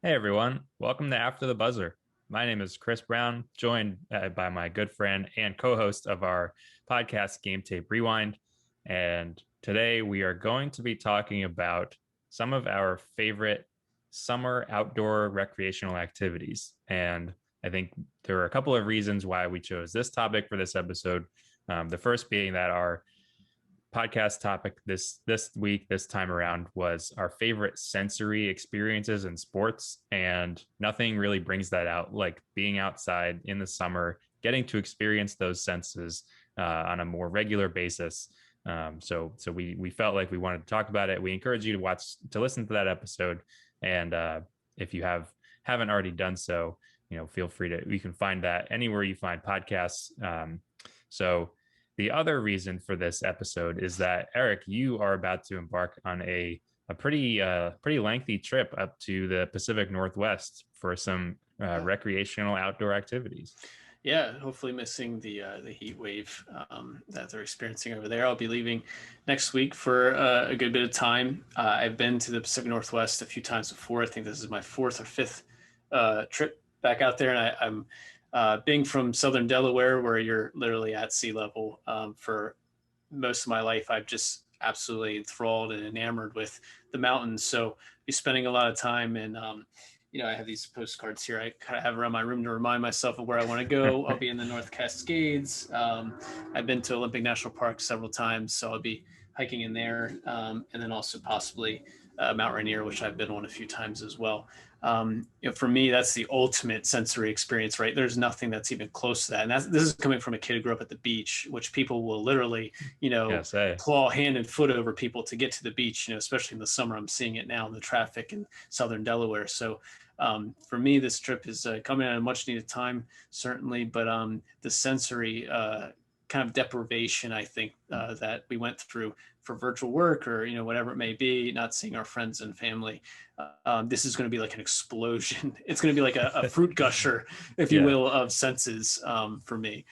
Hey everyone, welcome to After the Buzzer. My name is Chris Brown, joined by my good friend and co-host of our podcast, Game Tape Rewind. And today we are going to be talking about some of our favorite summer outdoor recreational activities. And I think there are a couple of reasons why we chose this topic for this episode. The first being that our podcast topic this week, this time around, was our favorite sensory experiences in sports, and nothing really brings that out like being outside in the summer, getting to experience those senses on a more regular basis. So we felt like we wanted to talk about it. We encourage you to listen to that episode, and if you haven't already done so, feel free to. You can find that anywhere you find podcasts. So the other reason for this episode is that Eric, you are about to embark on a pretty lengthy trip up to the Pacific Northwest for some Yeah, recreational outdoor activities. yeah. Hopefully, missing the heat wave that they're experiencing over there. I'll be leaving next week for a good bit of time. I've been to the Pacific Northwest a few times before. I think this is my fourth or fifth trip back out there, and I'm being from Southern Delaware, where you're literally at sea level. For most of my life, I've just absolutely enthralled and enamored with the mountains. So, be spending a lot of time in I have these postcards here. I kind of have around my room to remind myself of where I want to go. I'll be in the North Cascades. I've been to Olympic National Park several times, so I'll be hiking in there, and then also possibly Mount Rainier, which I've been on a few times as well. For me, that's the ultimate sensory experience, right? There's nothing that's even close to that. And this is coming from a kid who grew up at the beach, which people will literally, Yes, hey, claw hand and foot over people to get to the beach, especially in the summer. I'm seeing it now in the traffic in Southern Delaware. So for me, this trip is coming at a much needed time, certainly, but the sensory kind of deprivation, I think, that we went through for virtual work or whatever it may be, not seeing our friends and family. This is going to be like an explosion. It's going to be like a fruit gusher, if you yeah. will, of senses for me.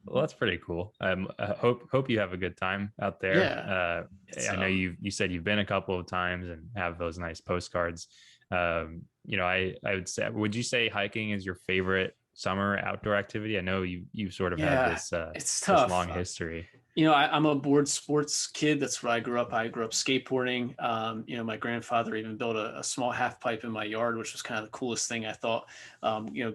Well, that's pretty cool. I hope you have a good time out there. Yeah, it's I know you said you've been a couple of times and have those nice postcards. I would you say hiking is your favorite summer outdoor activity? I know you sort of have yeah, this it's this tough. long history. I'm a board sports kid. That's where I grew up. I grew up skateboarding. My grandfather even built a small half pipe in my yard, which was kind of the coolest thing I thought,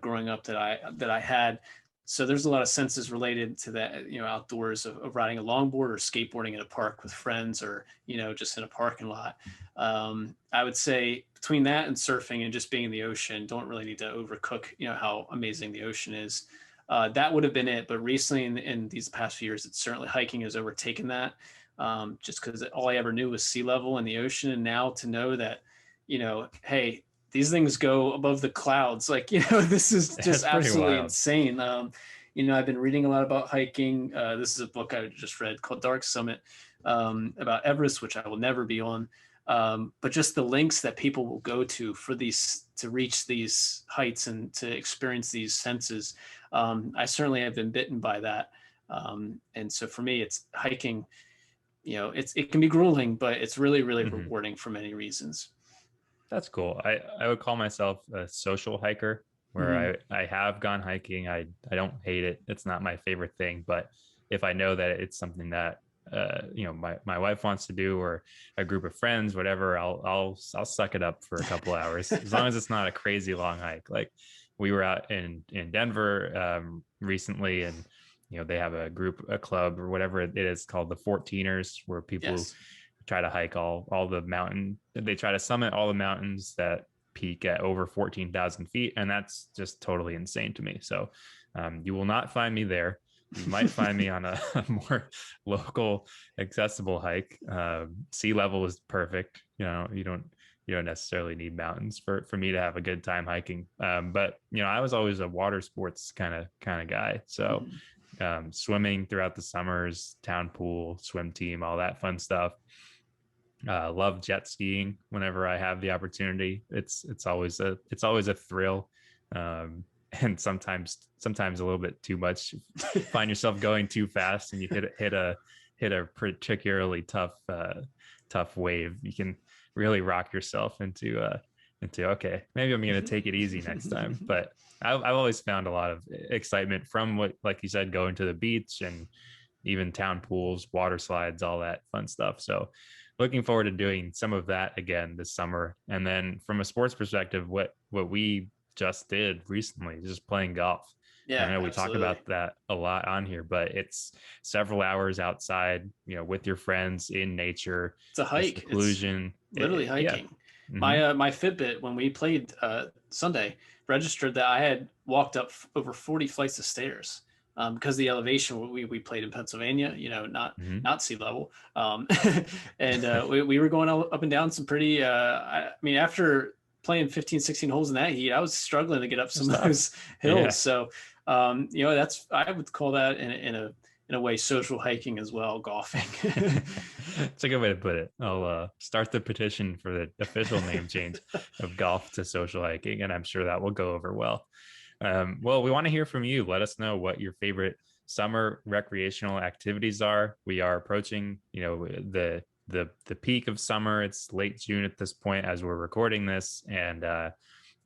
growing up that I had. So there's a lot of senses related to that, outdoors of riding a longboard or skateboarding in a park with friends or, just in a parking lot. I would say between that and surfing and just being in the ocean, don't really need to overcook, how amazing the ocean is. That would have been it. But recently, in these past few years, it's certainly hiking has overtaken that. Just because all I ever knew was sea level and the ocean, and now to know that, hey, these things go above the clouds. Like, this is just That's pretty absolutely wild. insane. I've been reading a lot about hiking. This is a book I just read called Dark Summit, about Everest, which I will never be on. But just the links that people will go to for these to reach these heights and to experience these senses. I certainly have been bitten by that. And so for me, it's hiking. It can be grueling, but it's really, really Mhm. rewarding for many reasons. That's cool. I would call myself a social hiker where Mm-hmm. I have gone hiking. I don't hate it. It's not my favorite thing, but if I know that it's something that my wife wants to do or a group of friends, whatever, I'll suck it up for a couple hours as long as it's not a crazy long hike. Like we were out in Denver recently, and they have a club or whatever it is called the 14ers, where people Yes. try to hike all the mountain. They try to summit all the mountains that peak at over 14,000 feet. And that's just totally insane to me. So you will not find me there. You might find me on a more local, accessible hike. Sea level is perfect. You don't necessarily need mountains for me to have a good time hiking. But I was always a water sports kind of guy. So Mhm. swimming throughout the summers, town pool, swim team, all that fun stuff. Love jet skiing whenever I have the opportunity. It's always a thrill, and sometimes a little bit too much. Find yourself going too fast, and you hit a particularly tough wave. You can really rock yourself into, okay, maybe I'm going to take it easy next time. But I've always found a lot of excitement from what, like you said, going to the beach and even town pools, water slides, all that fun stuff. So looking forward to doing some of that again this summer. And then from a sports perspective, what we just did recently, just playing golf. And I Yeah, know we talk absolutely. about that a lot on here, but it's several hours outside, with your friends in nature, It's a the hike. It's seclusion. literally Yeah. hiking. Mm-hmm. My Fitbit when we played Sunday registered that I had walked up over 40 flights of stairs because the elevation we played in Pennsylvania, Mm-hmm. not sea level, and we were going up and down some pretty. I mean, after playing 15, 16 holes in that heat, I was struggling to get up some of Stuff. those hills. Yeah. So that's I would call that in a way social hiking as well, golfing. It's a good way to put it. I'll start the petition for the official name change of golf to social hiking, and I'm sure that will go over well. Well, we want to hear from you. Let us know what your favorite summer recreational activities are. We are approaching, the peak of summer. It's late June at this point as we're recording this, and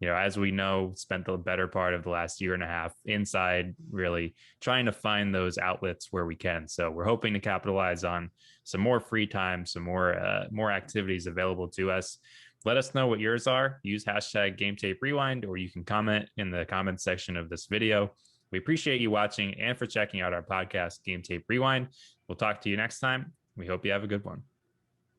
as we know, spent the better part of the last year and a half inside, really trying to find those outlets where we can. So we're hoping to capitalize on some more free time, some more activities available to us. Let us know what yours are. Use hashtag Game Tape Rewind, or you can comment in the comment section of this video. We appreciate you watching and for checking out our podcast, Game Tape Rewind. We'll talk to you next time. We hope you have a good one.